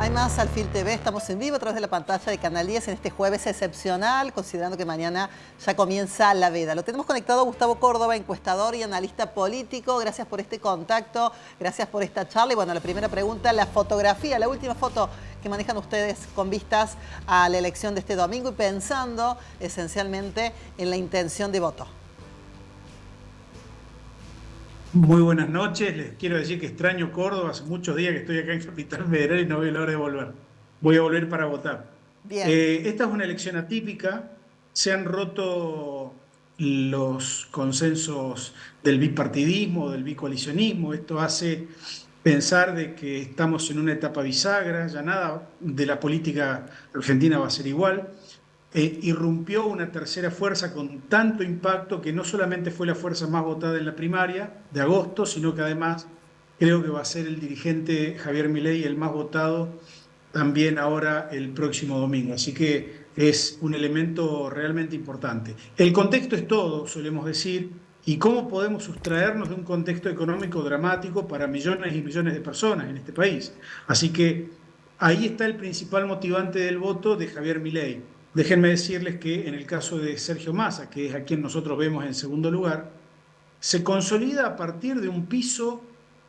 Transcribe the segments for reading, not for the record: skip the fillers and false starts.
hay más Alfil TV, estamos en vivo a través de la pantalla de Canal 10 en este jueves excepcional, considerando que mañana ya comienza la veda. Lo tenemos conectado a Gustavo Córdoba, encuestador y analista político. Gracias por este contacto, gracias por esta charla. Y bueno, la primera pregunta, la fotografía, la última foto que manejan ustedes con vistas a la elección de este domingo y pensando esencialmente en la intención de voto. Muy buenas noches, les quiero decir que extraño Córdoba, hace muchos días que estoy acá en Capital Federal y no veo la hora de volver. Voy a volver para votar. Bien. Esta es una elección atípica, se han roto los consensos del bipartidismo, del bicoalicionismo, esto hace pensar de que estamos en una etapa bisagra, ya nada de la política argentina va a ser igual. Irrumpió una tercera fuerza con tanto impacto que no solamente fue la fuerza más votada en la primaria de agosto, sino que además creo que va a ser el dirigente Javier Milei el más votado también ahora el próximo domingo. Así que es un elemento realmente importante. El contexto es todo, solemos decir, y cómo podemos sustraernos de un contexto económico dramático para millones y millones de personas en este país. Así que ahí está el principal motivante del voto de Javier Milei. Déjenme decirles que en el caso de Sergio Massa, que es a quien nosotros vemos en segundo lugar, se consolida a partir de un piso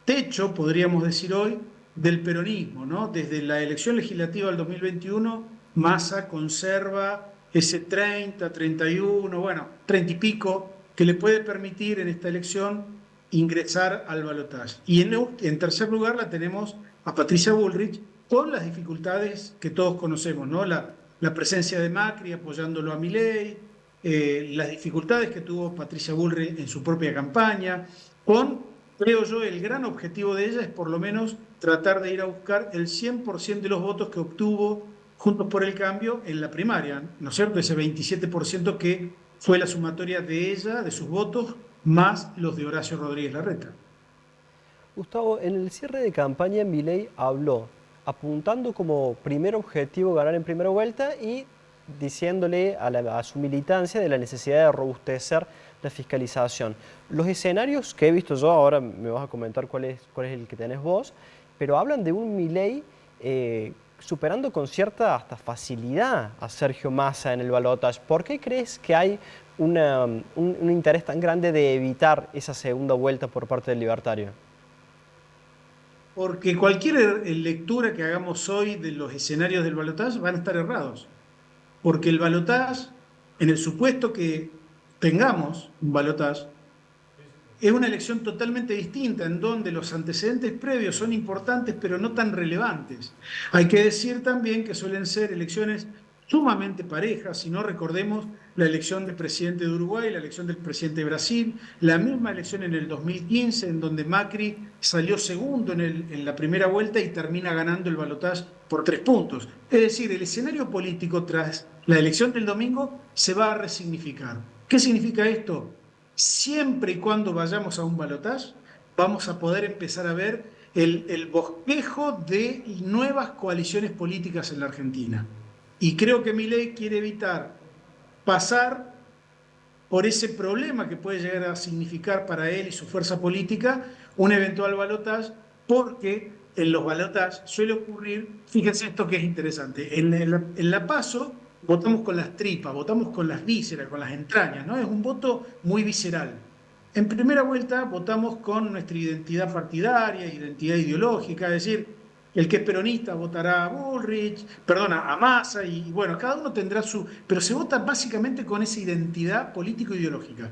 techo, podríamos decir hoy, del peronismo, ¿no? Desde la elección legislativa del 2021, Massa conserva ese 30, 31, bueno, 30 y pico, que le puede permitir en esta elección ingresar al balotaje. Y en tercer lugar la tenemos a Patricia Bullrich, con las dificultades que todos conocemos, ¿no? La presencia de Macri apoyándolo a Milei, las dificultades que tuvo Patricia Bullrich en su propia campaña, creo yo, el gran objetivo de ella es por lo menos tratar de ir a buscar el 100% de los votos que obtuvo Juntos por el Cambio en la primaria, ¿no es cierto? Ese 27% que fue la sumatoria de ella, de sus votos, más los de Horacio Rodríguez Larreta. Gustavo, en el cierre de campaña Milei habló apuntando como primer objetivo ganar en primera vuelta y diciéndole a su militancia de la necesidad de robustecer la fiscalización. Los escenarios que he visto yo, ahora me vas a comentar cuál es el que tenés vos, pero hablan de un Milei superando con cierta hasta facilidad a Sergio Massa en el balotaje. ¿Por qué crees que hay un interés tan grande de evitar esa segunda vuelta por parte del libertario? Porque cualquier lectura que hagamos hoy de los escenarios del balotaje van a estar errados. Porque el balotaje, en el supuesto que tengamos un balotaje, es una elección totalmente distinta, en donde los antecedentes previos son importantes, pero no tan relevantes. Hay que decir también que suelen ser elecciones sumamente parejas, si no recordemos la elección del presidente de Uruguay, la elección del presidente de Brasil, la misma elección en el 2015, en donde Macri salió segundo en la primera vuelta y termina ganando el balotaje por 3 puntos. Es decir, el escenario político tras la elección del domingo se va a resignificar. ¿Qué significa esto? Siempre y cuando vayamos a un balotaje, vamos a poder empezar a ver el bosquejo de nuevas coaliciones políticas en la Argentina. Y creo que Milei quiere evitar pasar por ese problema que puede llegar a significar para él y su fuerza política un eventual balotaje, porque en los balotajes suele ocurrir, fíjense esto que es interesante, en la PASO votamos con las tripas, votamos con las vísceras, con las entrañas, ¿no? Es un voto muy visceral. En primera vuelta votamos con nuestra identidad partidaria, identidad ideológica, es decir, el que es peronista votará a Bullrich, perdona, a Massa, y bueno, cada uno tendrá su... Pero se vota básicamente con esa identidad político-ideológica.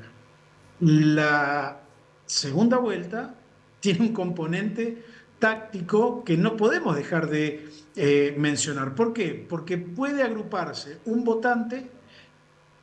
La segunda vuelta tiene un componente táctico que no podemos dejar de mencionar. ¿Por qué? Porque puede agruparse un votante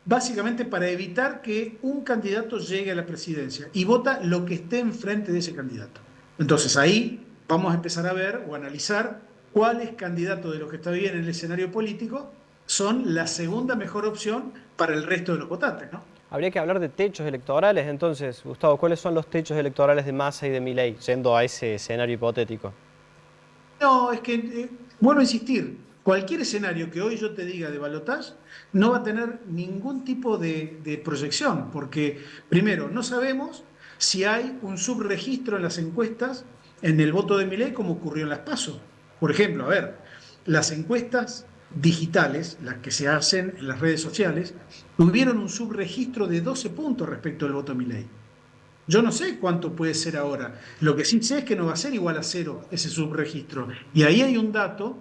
básicamente para evitar que un candidato llegue a la presidencia y vota lo que esté enfrente de ese candidato. Entonces ahí vamos a empezar a ver o analizar cuáles candidatos de los que está bien en el escenario político son la segunda mejor opción para el resto de los votantes, ¿no? Habría que hablar de techos electorales, entonces, Gustavo, ¿cuáles son los techos electorales de Massa y de Milei, yendo a ese escenario hipotético? No, es que, vuelvo a insistir, cualquier escenario que hoy yo te diga de balotaje no va a tener ningún tipo de proyección, porque primero, no sabemos si hay un subregistro en las encuestas en el voto de Milei como ocurrió en las PASO. Por ejemplo, a ver, las encuestas digitales, las que se hacen en las redes sociales, tuvieron un subregistro de 12 puntos respecto al voto Milei. Yo no sé cuánto puede ser ahora. Lo que sí sé es que no va a ser igual a cero ese subregistro. Y ahí hay un dato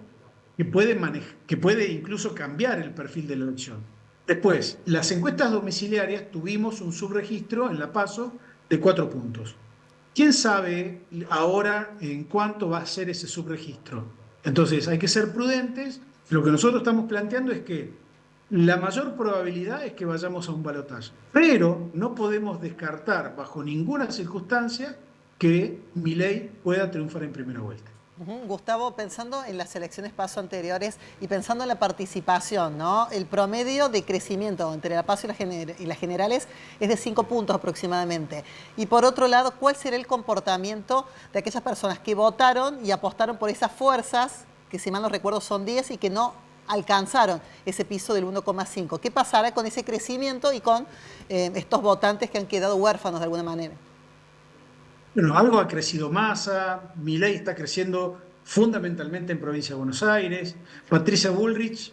que puede incluso cambiar el perfil de la elección. Después, las encuestas domiciliarias tuvimos un subregistro en la PASO de 4 puntos. ¿Quién sabe ahora en cuánto va a ser ese subregistro? Entonces, hay que ser prudentes. Lo que nosotros estamos planteando es que la mayor probabilidad es que vayamos a un balotaje, pero no podemos descartar bajo ninguna circunstancia que Milei pueda triunfar en primera vuelta. Gustavo, pensando en las elecciones PASO anteriores y pensando en la participación, ¿no? El promedio de crecimiento entre la PASO y las generales es de 5 puntos aproximadamente. Y por otro lado, ¿cuál será el comportamiento de aquellas personas que votaron y apostaron por esas fuerzas, que si mal no recuerdo son 10 y que no alcanzaron ese piso del 1,5? ¿Qué pasará con ese crecimiento y con estos votantes que han quedado huérfanos de alguna manera? Bueno, algo ha crecido Massa, Milei está creciendo fundamentalmente en provincia de Buenos Aires, Patricia Bullrich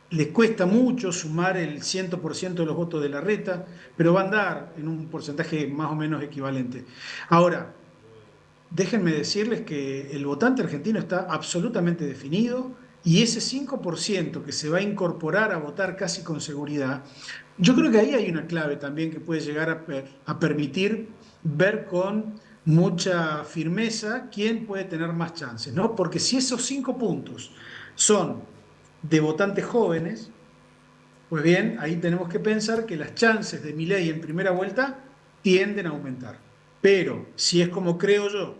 le cuesta mucho sumar el 100% de los votos de Larreta, pero va a andar en un porcentaje más o menos equivalente. Ahora, déjenme decirles que el votante argentino está absolutamente definido y ese 5% que se va a incorporar a votar casi con seguridad, yo creo que ahí hay una clave también que puede llegar a permitir ver con mucha firmeza quién puede tener más chances, ¿no? Porque si esos 5 puntos son de votantes jóvenes, pues bien, ahí tenemos que pensar que las chances de Milei en primera vuelta tienden a aumentar. Pero si es como creo yo,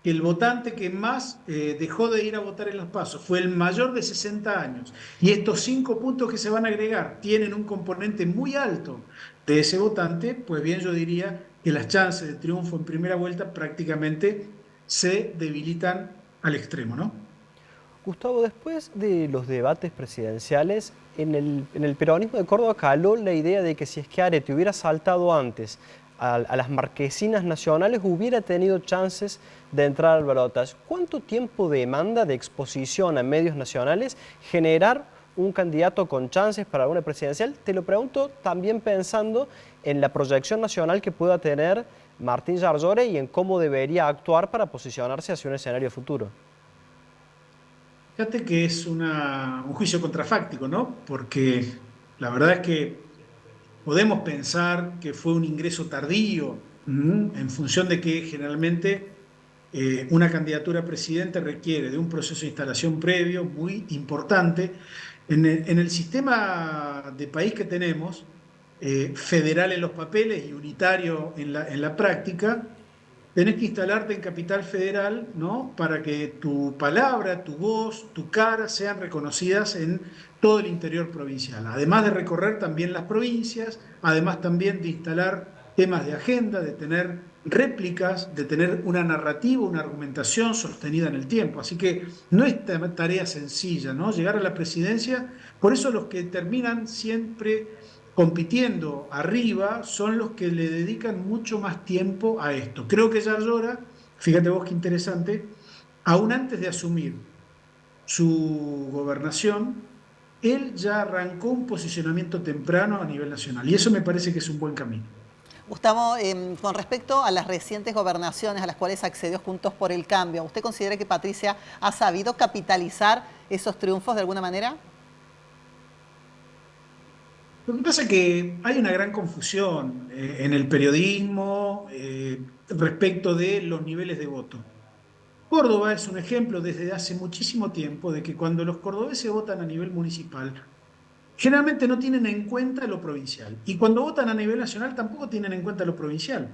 que el votante que más dejó de ir a votar en los pasos fue el mayor de 60 años, y estos 5 puntos que se van a agregar tienen un componente muy alto de ese votante, pues bien yo diría que las chances de triunfo en primera vuelta prácticamente se debilitan al extremo, ¿no? Gustavo, después de los debates presidenciales, en el peronismo de Córdoba caló la idea de que si Schiaretti hubiera saltado antes a las marquesinas nacionales, hubiera tenido chances de entrar al balotaje. ¿Cuánto tiempo demanda de exposición a medios nacionales generar un candidato con chances para una presidencial? Te lo pregunto también pensando en la proyección nacional que pueda tener Martín Yarlora y en cómo debería actuar para posicionarse hacia un escenario futuro. Fíjate que es un juicio contrafáctico, ¿no? Porque la verdad es que podemos pensar que fue un ingreso tardío, en función de que generalmente una candidatura a presidente requiere de un proceso de instalación previo muy importante. En el sistema de país que tenemos, federal en los papeles y unitario en la práctica, tenés que instalarte en Capital Federal, ¿no? Para que tu palabra, tu voz, tu cara sean reconocidas en todo el interior provincial. Además de recorrer también las provincias, además también de instalar temas de agenda, de tener réplicas, de tener una narrativa, una argumentación sostenida en el tiempo. Así que no es tarea sencilla, ¿no? Llegar a la presidencia, por eso los que terminan siempre compitiendo arriba son los que le dedican mucho más tiempo a esto. Creo que Yarlora, fíjate vos qué interesante, aún antes de asumir su gobernación, él ya arrancó un posicionamiento temprano a nivel nacional y eso me parece que es un buen camino. Gustavo, con respecto a las recientes gobernaciones a las cuales accedió Juntos por el Cambio, ¿usted considera que Patricia ha sabido capitalizar esos triunfos de alguna manera? Lo que pasa es que hay una gran confusión en el periodismo respecto de los niveles de voto. Córdoba es un ejemplo desde hace muchísimo tiempo de que cuando los cordobeses votan a nivel municipal, generalmente no tienen en cuenta lo provincial. Y cuando votan a nivel nacional tampoco tienen en cuenta lo provincial.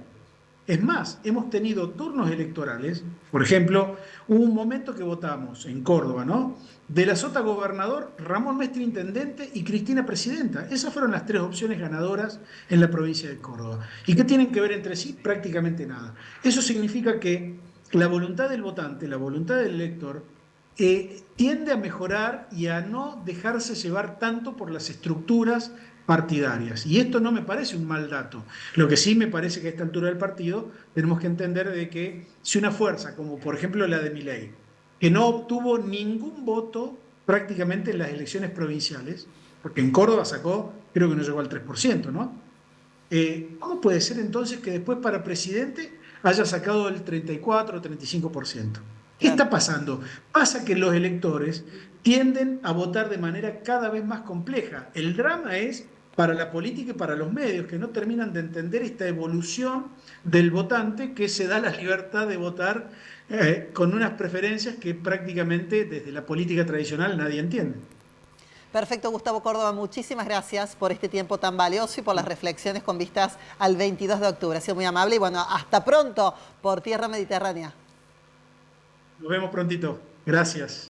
Es más, hemos tenido turnos electorales, por ejemplo, hubo un momento que votamos en Córdoba, ¿no? De la Sota gobernador, Ramón Mestre intendente y Cristina presidenta. Esas fueron las 3 opciones ganadoras en la provincia de Córdoba. ¿Y qué tienen que ver entre sí? Prácticamente nada. Eso significa que la voluntad del votante, la voluntad del elector, tiende a mejorar y a no dejarse llevar tanto por las estructuras partidarias. Y esto no me parece un mal dato. Lo que sí me parece que a esta altura del partido tenemos que entender de que si una fuerza, como por ejemplo la de Milei, que no obtuvo ningún voto prácticamente en las elecciones provinciales, porque en Córdoba sacó, creo que no llegó al 3%, ¿no? ¿Cómo puede ser entonces que después para presidente haya sacado el 34 o 35%? ¿Qué Claro. está pasando? Pasa que los electores tienden a votar de manera cada vez más compleja. El drama es para la política y para los medios, que no terminan de entender esta evolución del votante que se da la libertad de votar con unas preferencias que prácticamente desde la política tradicional nadie entiende. Perfecto, Gustavo Córdoba, muchísimas gracias por este tiempo tan valioso y por las reflexiones con vistas al 22 de octubre. Ha sido muy amable y bueno, hasta pronto por Tierra Mediterránea. Nos vemos prontito. Gracias.